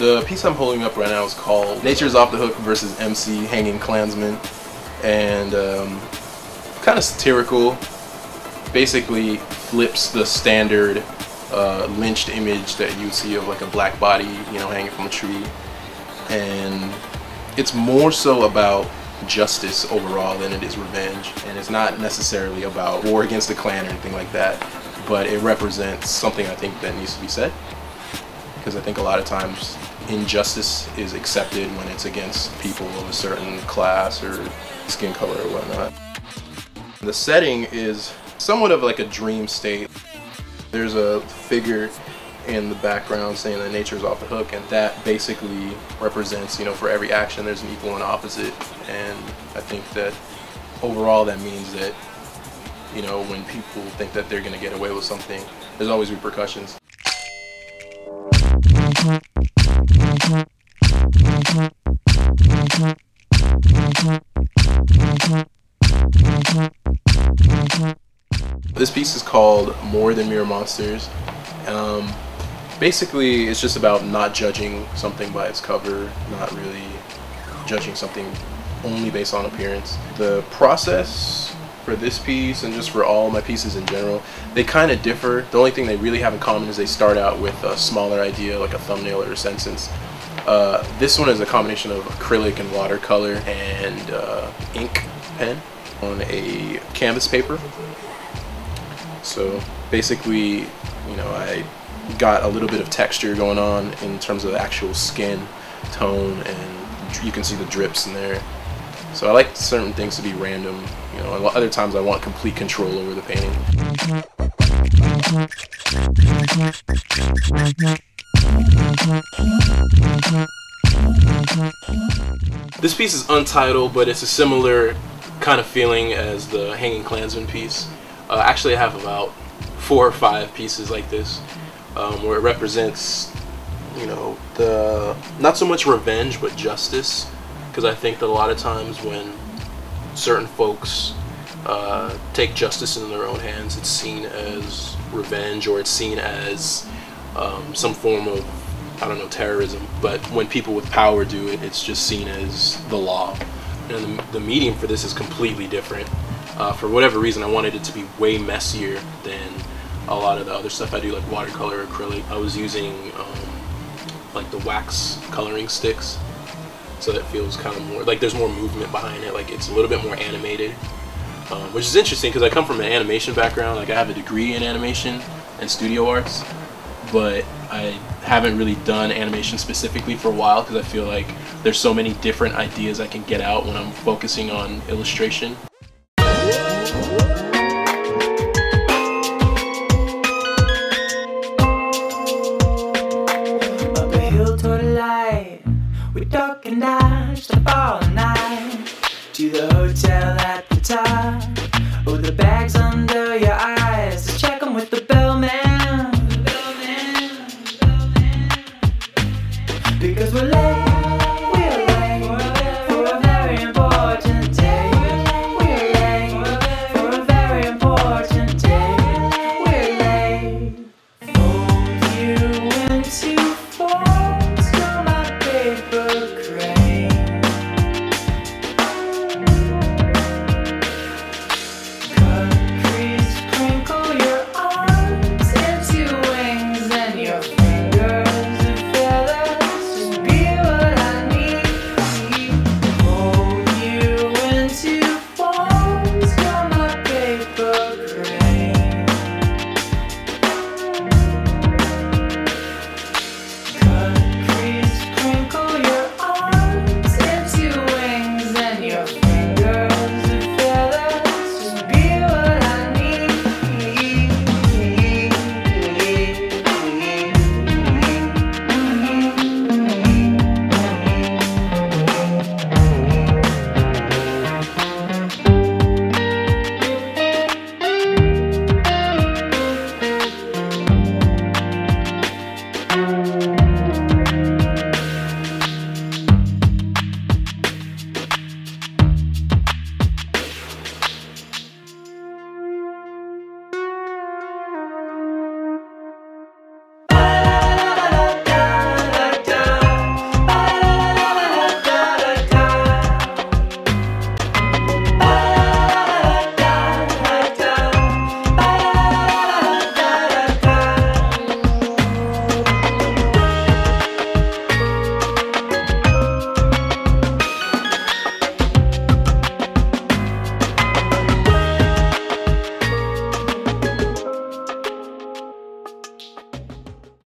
The piece I'm holding up right now is called Nature's Off the Hook versus MC Hanging Klansman, and kind of satirical. Basically flips the standard lynched image that you see of like a black body, you know, hanging from a tree, and it's more so about justice overall than it is revenge, and it's not necessarily about war against the Klan or anything like that, but it represents something I think that needs to be said, because I think a lot of times injustice is accepted when it's against people of a certain class or skin color or whatnot. The setting is somewhat of like a dream state. There's a figure in the background saying that nature's off the hook, and that basically represents, you know, for every action there's an equal and opposite, and I think that overall that means that, you know, when people think that they're going to get away with something, there's always repercussions. This piece is called More Than Mere Monsters. Basically, it's just about not judging something by its cover, not really judging something only based on appearance. The process for this piece, and just for all my pieces in general, they kind of differ. The only thing they really have in common is they start out with a smaller idea, like a thumbnail or a sentence. This one is a combination of acrylic and watercolor and ink pen on a canvas paper. So basically, you know, I got a little bit of texture going on in terms of actual skin tone, and you can see the drips in there. So I like certain things to be random, you know, other times I want complete control over the painting. This piece is untitled, but it's a similar kind of feeling as the Hanging Klansman piece. Actually, I have about 4 or 5 pieces like this, where it represents, you know, the not so much revenge but justice, because I think that a lot of times when certain folks take justice in their own hands, it's seen as revenge, or it's seen as some form of, I don't know, terrorism. But when people with power do it, it's just seen as the law. And the medium for this is completely different. For whatever reason, I wanted it to be way messier than a lot of the other stuff I do, like watercolor, acrylic. I was using like the wax coloring sticks, so that feels kind of more like there's more movement behind it, like it's a little bit more animated, which is interesting because I come from an animation background. Like I have a degree in animation and studio arts, but I haven't really done animation specifically for a while because I feel like there's so many different ideas I can get out when I'm focusing on illustration. We duck and dash the fall night to the hotel at the top. Oh, the bags under your eyes, just check them with the bellman. Because we're late, for a very important day. We're late for a very important day. We're late. Fold you into folds on my paper crane. Cut, crease, crinkle your arms into wings, and your fingers and feathers just be what I need. Fold you into folds on my paper crane. Cut, crease, crinkle your arms into wings, and your fingers and feathers just be what I need.